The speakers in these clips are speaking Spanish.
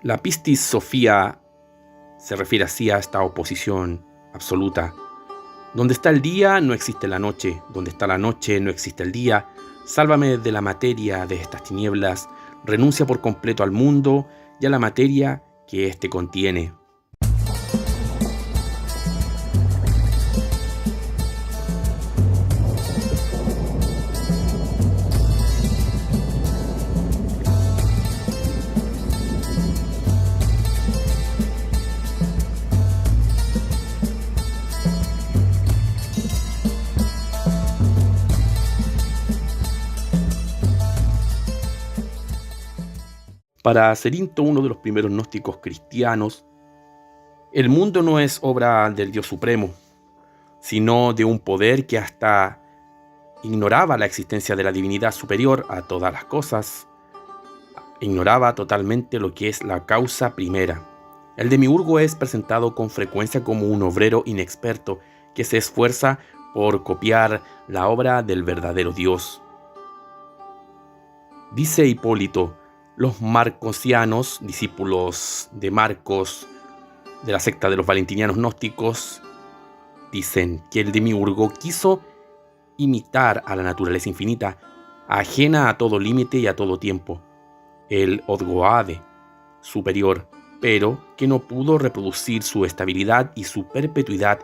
La pistis Sophia se refiere así a esta oposición absoluta. Donde está el día, no existe la noche. Donde está la noche, no existe el día. Sálvame de la materia de estas tinieblas. Renuncia por completo al mundo y a la materia que éste contiene. Para Cerinto, uno de los primeros gnósticos cristianos, el mundo no es obra del Dios Supremo, sino de un poder que hasta ignoraba la existencia de la divinidad superior a todas las cosas. Ignoraba totalmente lo que es la causa primera. El demiurgo es presentado con frecuencia como un obrero inexperto que se esfuerza por copiar la obra del verdadero Dios. Dice Hipólito: los marcosianos, discípulos de Marcos, de la secta de los valentinianos gnósticos, dicen que el demiurgo quiso imitar a la naturaleza infinita, ajena a todo límite y a todo tiempo, el Odgoade superior, pero que no pudo reproducir su estabilidad y su perpetuidad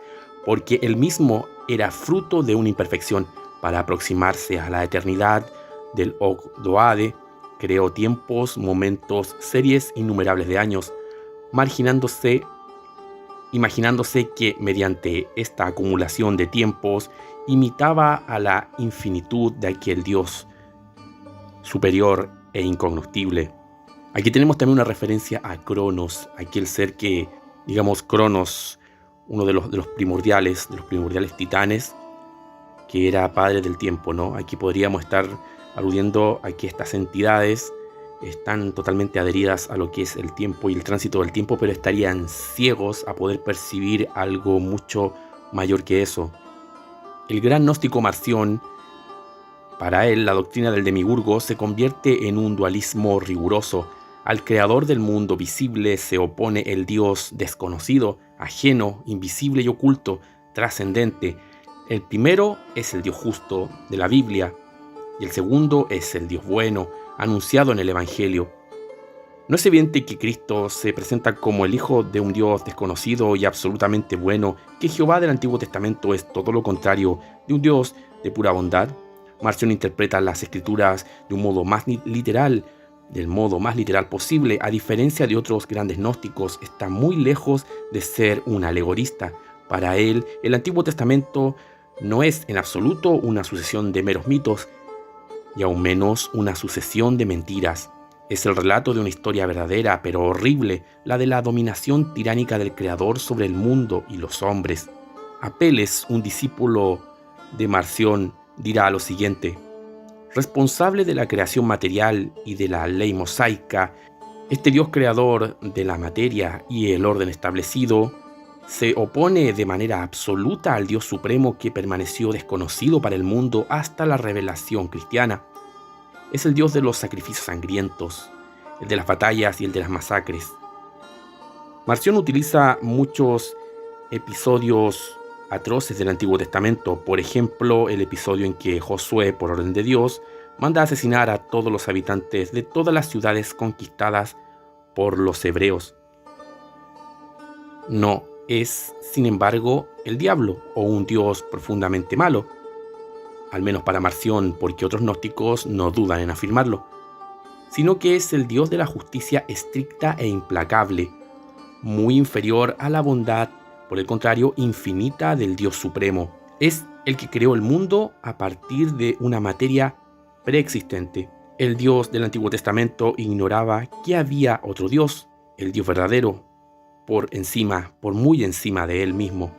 porque él mismo era fruto de una imperfección. Para aproximarse a la eternidad del Ogdoade, creó tiempos, momentos, series innumerables de años, imaginándose que mediante esta acumulación de tiempos imitaba a la infinitud de aquel Dios superior e incognoscible. Aquí tenemos también una referencia a Cronos, aquel ser que, Cronos, uno de los primordiales titanes, que era padre del tiempo, ¿no? Aquí podríamos estar aludiendo a que estas entidades están totalmente adheridas a lo que es el tiempo y el tránsito del tiempo, pero estarían ciegos a poder percibir algo mucho mayor que eso. El gran gnóstico Marción, para él, la doctrina del demiurgo se convierte en un dualismo riguroso. Al creador del mundo visible se opone el Dios desconocido, ajeno, invisible y oculto, trascendente. El primero es el Dios justo de la Biblia y el segundo es el Dios bueno, anunciado en el Evangelio. ¿No es evidente que Cristo se presenta como el Hijo de un Dios desconocido y absolutamente bueno, que Jehová del Antiguo Testamento es todo lo contrario de un Dios de pura bondad? Marción interpreta las Escrituras de un modo más literal, del modo más literal posible. A diferencia de otros grandes gnósticos, está muy lejos de ser un alegorista. Para él, el Antiguo Testamento no es en absoluto una sucesión de meros mitos, y aún menos una sucesión de mentiras. Es el relato de una historia verdadera, pero horrible, la de la dominación tiránica del Creador sobre el mundo y los hombres. Apeles, un discípulo de Marción, dirá lo siguiente: responsable de la creación material y de la ley mosaica, este Dios creador de la materia y el orden establecido se opone de manera absoluta al Dios supremo que permaneció desconocido para el mundo hasta la revelación cristiana. Es el Dios de los sacrificios sangrientos, el de las batallas y el de las masacres. Marción utiliza muchos episodios atroces del Antiguo Testamento. Por ejemplo, el episodio en que Josué, por orden de Dios, manda a asesinar a todos los habitantes de todas las ciudades conquistadas por los hebreos. No es, sin embargo, el diablo o un Dios profundamente malo, al menos para Marción, porque otros gnósticos no dudan en afirmarlo, sino que es el Dios de la justicia estricta e implacable, muy inferior a la bondad, por el contrario, infinita del Dios supremo. Es el que creó el mundo a partir de una materia preexistente. El Dios del Antiguo Testamento ignoraba que había otro Dios, el Dios verdadero, por muy encima de él mismo.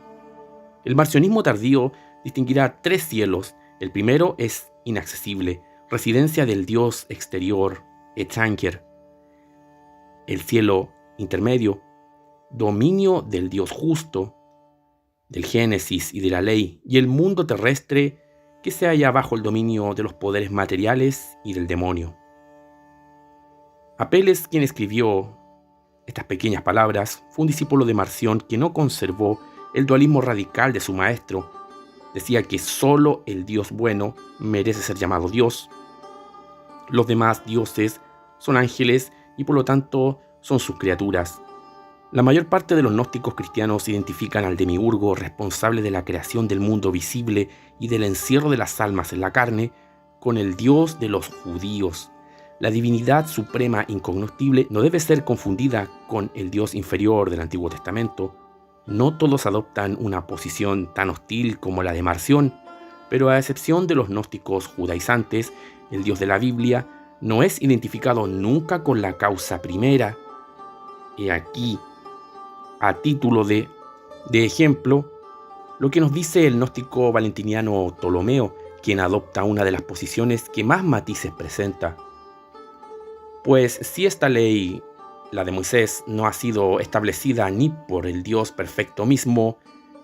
El marcionismo tardío distinguirá tres cielos. El primero es inaccesible, residencia del Dios exterior, Etzanger. El cielo intermedio, dominio del Dios justo, del Génesis y de la ley, y el mundo terrestre que se halla bajo el dominio de los poderes materiales y del demonio. Apeles, quien escribió estas pequeñas palabras, fue un discípulo de Marción que no conservó el dualismo radical de su maestro. Decía que solo el Dios bueno merece ser llamado Dios. Los demás dioses son ángeles y por lo tanto son sus criaturas. La mayor parte de los gnósticos cristianos identifican al demiurgo responsable de la creación del mundo visible y del encierro de las almas en la carne con el Dios de los judíos. La divinidad suprema incognoscible no debe ser confundida con el Dios inferior del Antiguo Testamento. No todos adoptan una posición tan hostil como la de Marción, pero a excepción de los gnósticos judaizantes, el Dios de la Biblia no es identificado nunca con la causa primera. He aquí, a título de ejemplo, lo que nos dice el gnóstico valentiniano Ptolomeo, quien adopta una de las posiciones que más matices presenta. Pues si esta ley, la de Moisés, no ha sido establecida ni por el Dios perfecto mismo,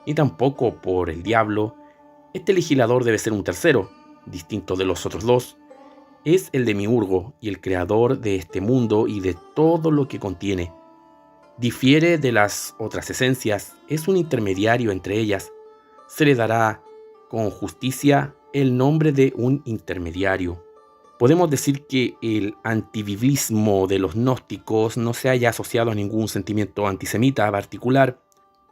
ni tampoco por el diablo, este legislador debe ser un tercero, distinto de los otros dos. Es el demiurgo y el creador de este mundo y de todo lo que contiene. Difiere de las otras esencias, es un intermediario entre ellas. Se le dará con justicia el nombre de un intermediario. Podemos decir que el antibiblismo de los gnósticos no se haya asociado a ningún sentimiento antisemita particular.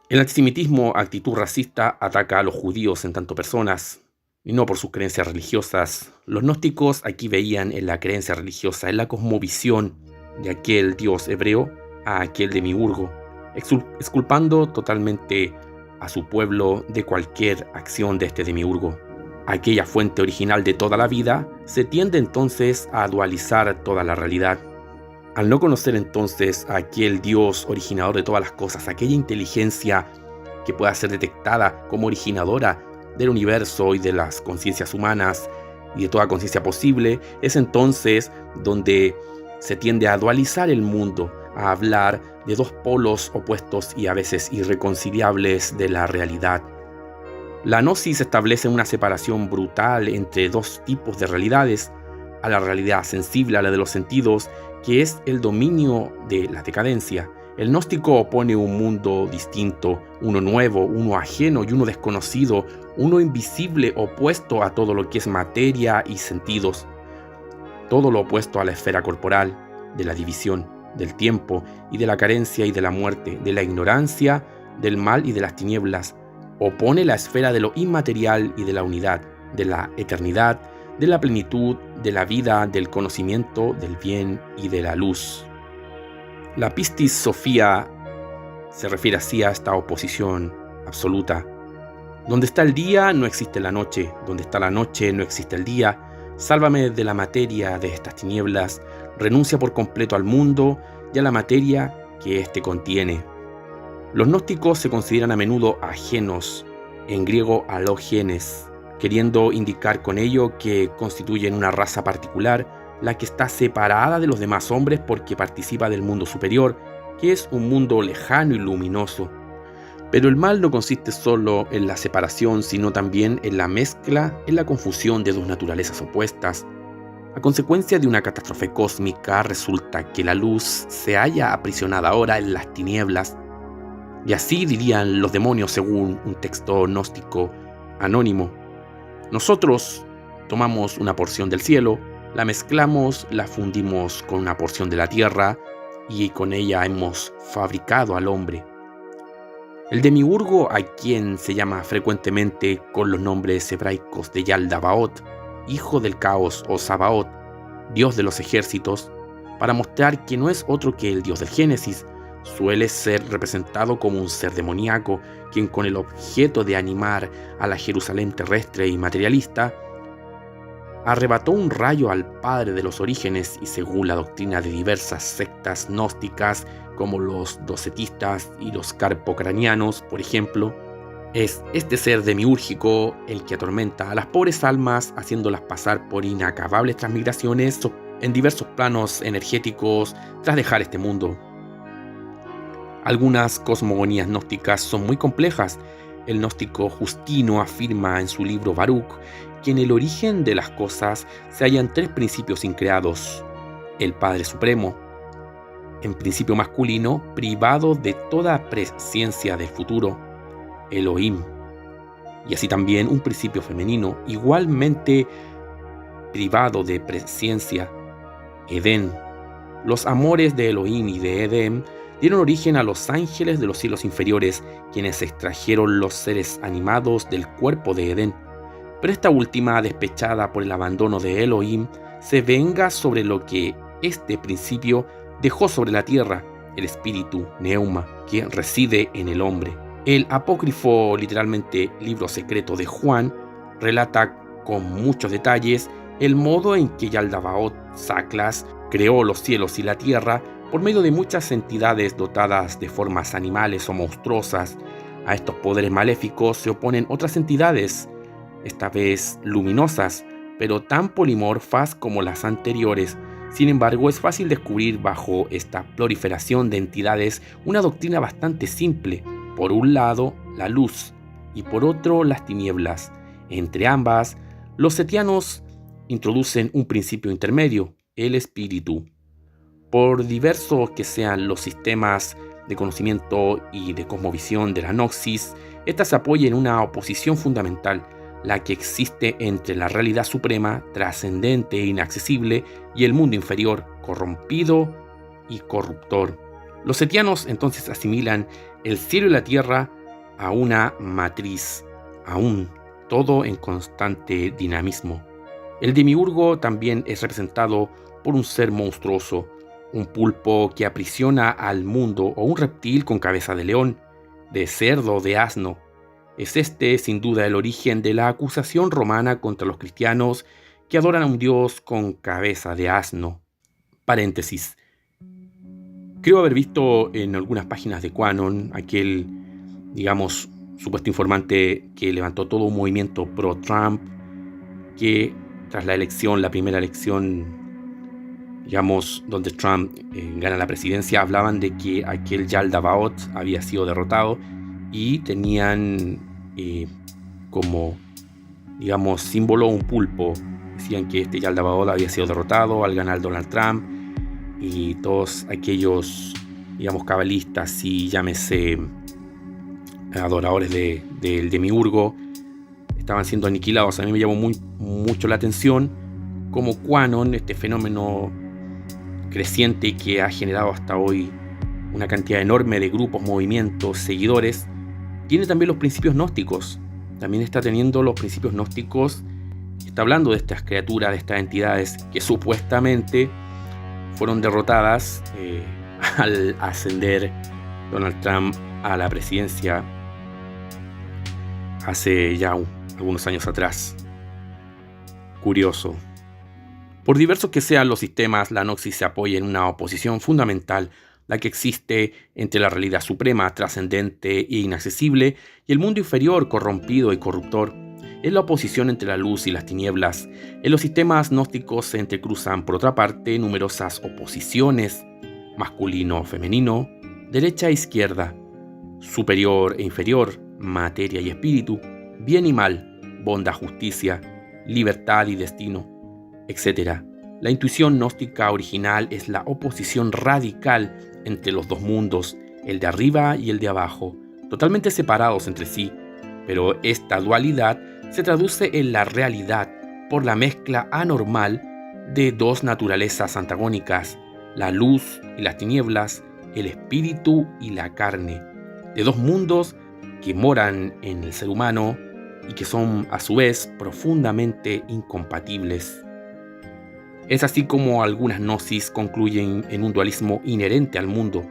El antisemitismo, actitud racista, ataca a los judíos en tanto personas, y no por sus creencias religiosas. Los gnósticos aquí veían en la creencia religiosa, en la cosmovisión de aquel Dios hebreo, a aquel demiurgo, exculpando totalmente a su pueblo de cualquier acción de este demiurgo. Aquella fuente original de toda la vida se tiende entonces a dualizar toda la realidad. Al no conocer entonces a aquel Dios originador de todas las cosas, aquella inteligencia que pueda ser detectada como originadora del universo y de las conciencias humanas y de toda conciencia posible, es entonces donde se tiende a dualizar el mundo, a hablar de dos polos opuestos y a veces irreconciliables de la realidad. La gnosis establece una separación brutal entre dos tipos de realidades, a la realidad sensible, a la de los sentidos, que es el dominio de la decadencia. El gnóstico opone un mundo distinto, uno nuevo, uno ajeno y uno desconocido, uno invisible, opuesto a todo lo que es materia y sentidos. Todo lo opuesto a la esfera corporal, de la división, del tiempo y de la carencia y de la muerte, de la ignorancia, del mal y de las tinieblas. Opone la esfera de lo inmaterial y de la unidad, de la eternidad, de la plenitud, de la vida, del conocimiento, del bien y de la luz. La Pistis Sophia se refiere así a esta oposición absoluta. Donde está el día no existe la noche, donde está la noche no existe el día. Sálvame de la materia de estas tinieblas, renuncia por completo al mundo y a la materia que éste contiene. Los gnósticos se consideran a menudo ajenos, en griego alógenes, queriendo indicar con ello que constituyen una raza particular, la que está separada de los demás hombres porque participa del mundo superior, que es un mundo lejano y luminoso. Pero el mal no consiste solo en la separación, sino también en la mezcla, en la confusión de dos naturalezas opuestas. A consecuencia de una catástrofe cósmica, resulta que la luz se halla aprisionada ahora en las tinieblas. Y así dirían los demonios según un texto gnóstico anónimo. Nosotros tomamos una porción del cielo, la mezclamos, la fundimos con una porción de la tierra y con ella hemos fabricado al hombre. El demiurgo, a quien se llama frecuentemente con los nombres hebraicos de Yaldabaoth, hijo del caos o Sabaoth, dios de los ejércitos, para mostrar que no es otro que el dios del Génesis, suele ser representado como un ser demoníaco, quien con el objeto de animar a la Jerusalén terrestre y materialista, arrebató un rayo al padre de los orígenes y según la doctrina de diversas sectas gnósticas como los docetistas y los carpocranianos, por ejemplo, es este ser demiúrgico el que atormenta a las pobres almas haciéndolas pasar por inacabables transmigraciones en diversos planos energéticos tras dejar este mundo. Algunas cosmogonías gnósticas son muy complejas. El gnóstico Justino afirma en su libro Baruch que en el origen de las cosas se hallan tres principios increados: el Padre Supremo, en principio masculino, privado de toda presciencia del futuro, Elohim. Y así también un principio femenino, igualmente privado de presciencia, Edén. Los amores de Elohim y de Edén dieron origen a los ángeles de los cielos inferiores, quienes extrajeron los seres animados del cuerpo de Edén. Pero esta última, despechada por el abandono de Elohim, se venga sobre lo que este principio dejó sobre la tierra, el espíritu, Neuma, que reside en el hombre. El apócrifo, literalmente libro secreto de Juan, relata con muchos detalles el modo en que Yaldabaoth Saclas creó los cielos y la tierra por medio de muchas entidades dotadas de formas animales o monstruosas. A estos poderes maléficos se oponen otras entidades, esta vez luminosas, pero tan polimorfas como las anteriores. Sin embargo, es fácil descubrir bajo esta proliferación de entidades una doctrina bastante simple. Por un lado, la luz, y por otro, las tinieblas. Entre ambas, los setianos introducen un principio intermedio, el espíritu. Por diversos que sean los sistemas de conocimiento y de cosmovisión de la Gnosis, esta se apoya en una oposición fundamental, la que existe entre la realidad suprema, trascendente e inaccesible, y el mundo inferior, corrompido y corruptor. Los setianos entonces asimilan el cielo y la tierra a una matriz, a un todo en constante dinamismo. El demiurgo también es representado por un ser monstruoso, un pulpo que aprisiona al mundo o un reptil con cabeza de león, de cerdo o de asno. Es este, sin duda, el origen de la acusación romana contra los cristianos que adoran a un dios con cabeza de asno. Paréntesis. Creo haber visto en algunas páginas de QAnon aquel, supuesto informante que levantó todo un movimiento pro-Trump, que tras la primera elección, donde Trump gana la presidencia, hablaban de que aquel Yaldabaoth había sido derrotado y tenían como símbolo un pulpo. Decían que este Yaldabaoth había sido derrotado al ganar Donald Trump, y todos aquellos, cabalistas y llámese adoradores del demiurgo estaban siendo aniquilados. A mí me llamó mucho la atención cómo QAnon, este fenómeno creciente que ha generado hasta hoy una cantidad enorme de grupos, movimientos, seguidores, tiene también los principios gnósticos. También está teniendo los principios gnósticos. Está hablando de estas criaturas, de estas entidades que supuestamente fueron derrotadas al ascender Donald Trump a la presidencia hace ya algunos años atrás. Curioso. Por diversos que sean los sistemas, la Gnosis se apoya en una oposición fundamental, la que existe entre la realidad suprema, trascendente e inaccesible, y el mundo inferior, corrompido y corruptor. Es la oposición entre la luz y las tinieblas. En los sistemas gnósticos se entrecruzan, por otra parte, numerosas oposiciones: masculino-femenino, derecha e izquierda, superior e inferior, materia y espíritu, bien y mal, bondad-justicia, libertad y destino, etc. La intuición gnóstica original es la oposición radical entre los dos mundos, el de arriba y el de abajo, totalmente separados entre sí, pero esta dualidad se traduce en la realidad por la mezcla anormal de dos naturalezas antagónicas, la luz y las tinieblas, el espíritu y la carne, de dos mundos que moran en el ser humano y que son a su vez profundamente incompatibles. Es así como algunas gnosis concluyen en un dualismo inherente al mundo.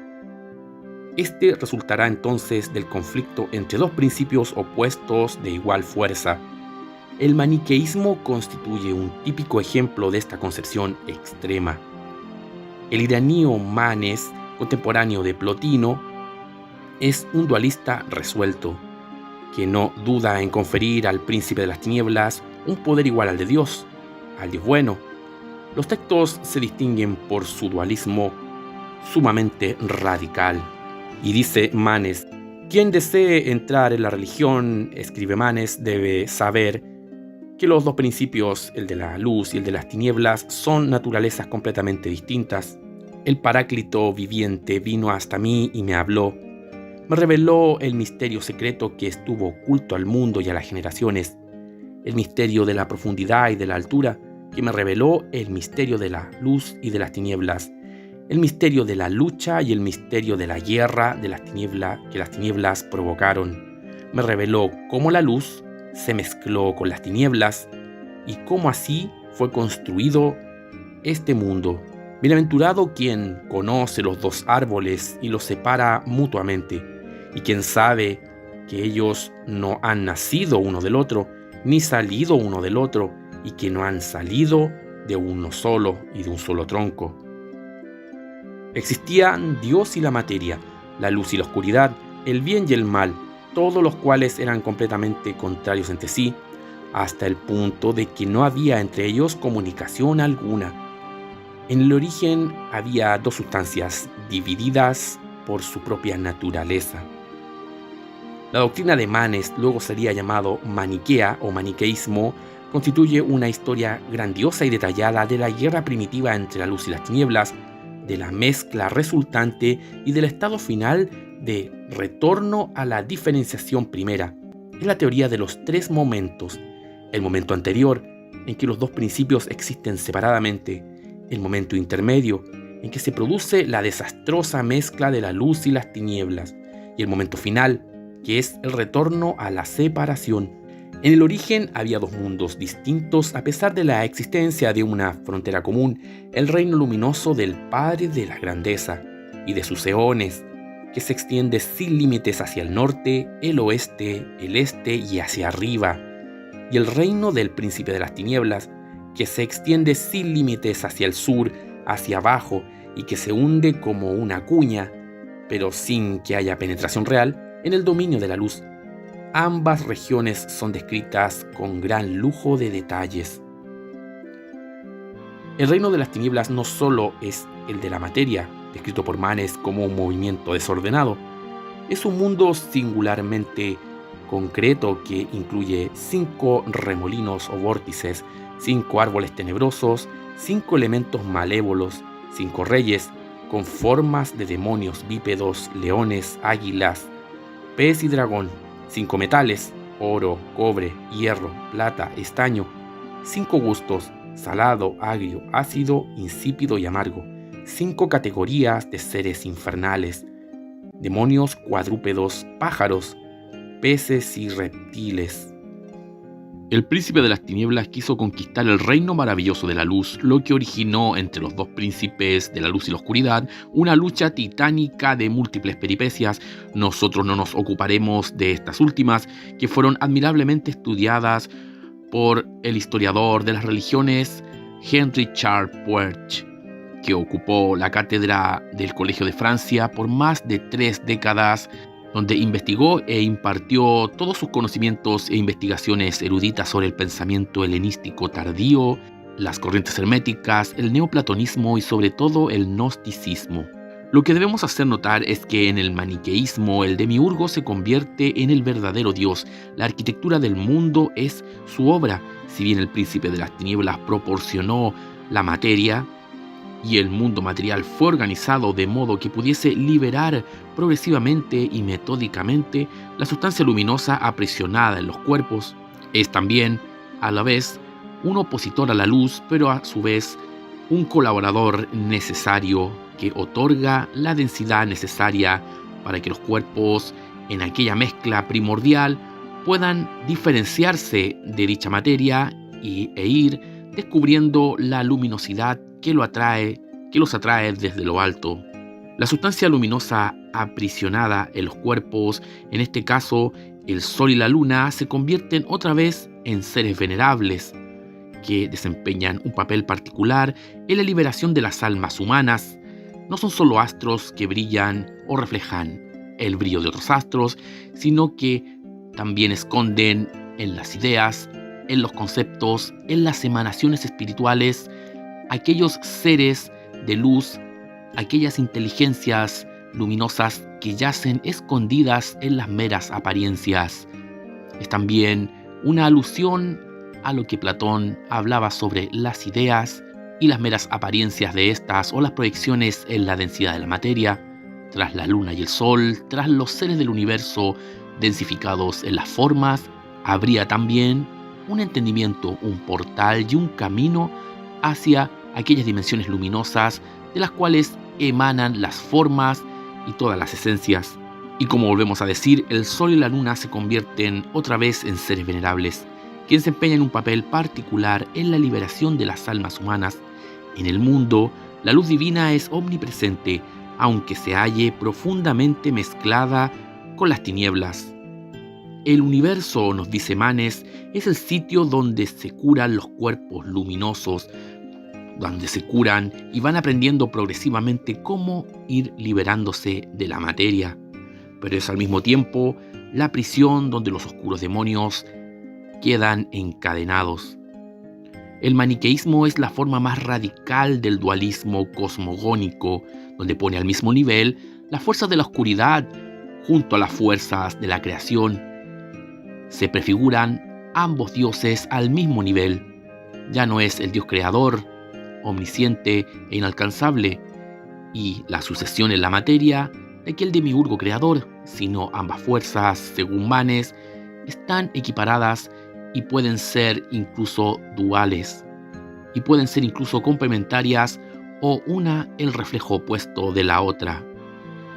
Este resultará entonces del conflicto entre dos principios opuestos de igual fuerza. El maniqueísmo constituye un típico ejemplo de esta concepción extrema. El iranío Manes, contemporáneo de Plotino, es un dualista resuelto, que no duda en conferir al príncipe de las tinieblas un poder igual al de Dios, al Dios bueno. Los textos se distinguen por su dualismo sumamente radical. Y dice Manes: quien desee entrar en la religión, escribe Manes, debe saber que los dos principios, el de la luz y el de las tinieblas, son naturalezas completamente distintas. El Paráclito viviente vino hasta mí y me habló. Me reveló el misterio secreto que estuvo oculto al mundo y a las generaciones, el misterio de la profundidad y de la altura, que me reveló el misterio de la luz y de las tinieblas, el misterio de la lucha y el misterio de la guerra de las tinieblas que las tinieblas provocaron. Me reveló cómo la luz se mezcló con las tinieblas y cómo así fue construido este mundo. Bienaventurado quien conoce los dos árboles y los separa mutuamente, y quien sabe que ellos no han nacido uno del otro, ni salido uno del otro, y que no han salido de uno solo y de un solo tronco. Existían Dios y la materia, la luz y la oscuridad, el bien y el mal, todos los cuales eran completamente contrarios entre sí, hasta el punto de que no había entre ellos comunicación alguna. En el origen había dos sustancias divididas por su propia naturaleza. La doctrina de Manes, luego sería llamado maniquea o maniqueísmo, constituye una historia grandiosa y detallada de la guerra primitiva entre la luz y las tinieblas, de la mezcla resultante y del estado final de retorno a la diferenciación primera. Es la teoría de los tres momentos: el momento anterior, en que los dos principios existen separadamente; el momento intermedio, en que se produce la desastrosa mezcla de la luz y las tinieblas; y el momento final, que es el retorno a la separación. En el origen había dos mundos distintos a pesar de la existencia de una frontera común, el reino luminoso del Padre de la grandeza y de sus eones, que se extiende sin límites hacia el norte, el oeste, el este y hacia arriba; y el reino del príncipe de las tinieblas, que se extiende sin límites hacia el sur, hacia abajo, y que se hunde como una cuña, pero sin que haya penetración real, en el dominio de la luz. Ambas regiones son descritas con gran lujo de detalles. El reino de las tinieblas no solo es el de la materia, descrito por Manes como un movimiento desordenado, es un mundo singularmente concreto que incluye 5 remolinos o vórtices, 5 árboles tenebrosos, 5 elementos malévolos, 5 reyes con formas de demonios bípedos, leones, águilas, pez y dragón, 5 metales: oro, cobre, hierro, plata, estaño; 5 gustos: salado, agrio, ácido, insípido y amargo; 5 categorías de seres infernales: demonios, cuadrúpedos, pájaros, peces y reptiles. El príncipe de las tinieblas quiso conquistar el reino maravilloso de la luz, lo que originó entre los dos príncipes de la luz y la oscuridad una lucha titánica de múltiples peripecias. Nosotros no nos ocuparemos de estas últimas, que fueron admirablemente estudiadas por el historiador de las religiones Henry Charles Puech, que ocupó la cátedra del Colegio de Francia por más de 3 décadas, donde investigó e impartió todos sus conocimientos e investigaciones eruditas sobre el pensamiento helenístico tardío, las corrientes herméticas, el neoplatonismo y sobre todo el gnosticismo. Lo que debemos hacer notar es que en el maniqueísmo el demiurgo se convierte en el verdadero Dios. La arquitectura del mundo es su obra. Si bien el príncipe de las tinieblas proporcionó la materia, y el mundo material fue organizado de modo que pudiese liberar progresivamente y metódicamente la sustancia luminosa aprisionada en los cuerpos, es también, a la vez, un opositor a la luz, pero a su vez un colaborador necesario que otorga la densidad necesaria para que los cuerpos, en aquella mezcla primordial, puedan diferenciarse de dicha materia e ir descubriendo la luminosidad que los atrae desde lo alto. La sustancia luminosa aprisionada en los cuerpos, en este caso el sol y la luna, se convierten otra vez en seres venerables que desempeñan un papel particular en la liberación de las almas humanas. No son solo astros que brillan o reflejan el brillo de otros astros, sino que también esconden en las ideas, en los conceptos, en las emanaciones espirituales, aquellos seres de luz, aquellas inteligencias luminosas que yacen escondidas en las meras apariencias. Es también una alusión a lo que Platón hablaba sobre las ideas y las meras apariencias de estas o las proyecciones en la densidad de la materia, tras la luna y el sol, tras los seres del universo densificados en las formas, habría también un entendimiento, un portal y un camino hacia aquellas dimensiones luminosas de las cuales emanan las formas y todas las esencias. Y como volvemos a decir, el sol y la luna se convierten otra vez en seres venerables, que desempeñan un papel particular en la liberación de las almas humanas. En el mundo, la luz divina es omnipresente, aunque se halle profundamente mezclada con las tinieblas. El universo, nos dice Manes, es el sitio donde se curan los cuerpos luminosos, donde se curan y van aprendiendo progresivamente cómo ir liberándose de la materia. Pero es al mismo tiempo la prisión donde los oscuros demonios quedan encadenados. El maniqueísmo es la forma más radical del dualismo cosmogónico, donde pone al mismo nivel las fuerzas de la oscuridad junto a las fuerzas de la creación. Se prefiguran ambos dioses al mismo nivel. Ya no es el Dios creador, omnisciente e inalcanzable, y la sucesión en la materia de aquel demiurgo creador, sino ambas fuerzas, según Manes, están equiparadas y pueden ser incluso duales, y pueden ser incluso complementarias o una el reflejo opuesto de la otra.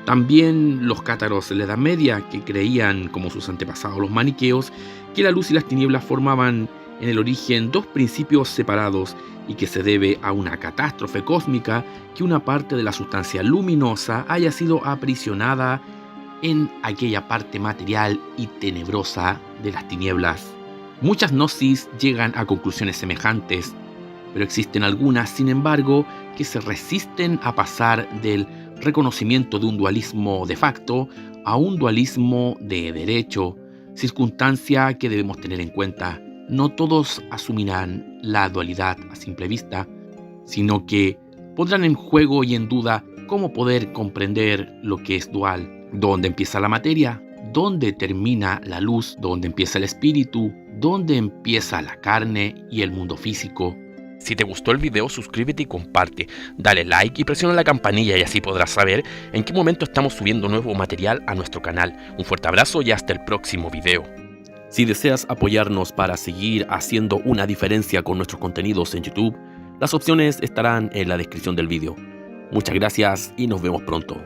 También los cátaros en la Edad Media, que creían, como sus antepasados los maniqueos, que la luz y las tinieblas formaban en el origen dos principios separados y que se debe a una catástrofe cósmica que una parte de la sustancia luminosa haya sido aprisionada en aquella parte material y tenebrosa de las tinieblas. Muchas gnosis llegan a conclusiones semejantes, pero existen algunas, sin embargo, que se resisten a pasar del reconocimiento de un dualismo de facto a un dualismo de derecho, circunstancia que debemos tener en cuenta. No todos asumirán la dualidad a simple vista, sino que pondrán en juego y en duda cómo poder comprender lo que es dual. ¿Dónde empieza la materia? ¿Dónde termina la luz? ¿Dónde empieza el espíritu? ¿Dónde empieza la carne y el mundo físico? Si te gustó el video, suscríbete y comparte. Dale like y presiona la campanilla y así podrás saber en qué momento estamos subiendo nuevo material a nuestro canal. Un fuerte abrazo y hasta el próximo video. Si deseas apoyarnos para seguir haciendo una diferencia con nuestros contenidos en YouTube, las opciones estarán en la descripción del video. Muchas gracias y nos vemos pronto.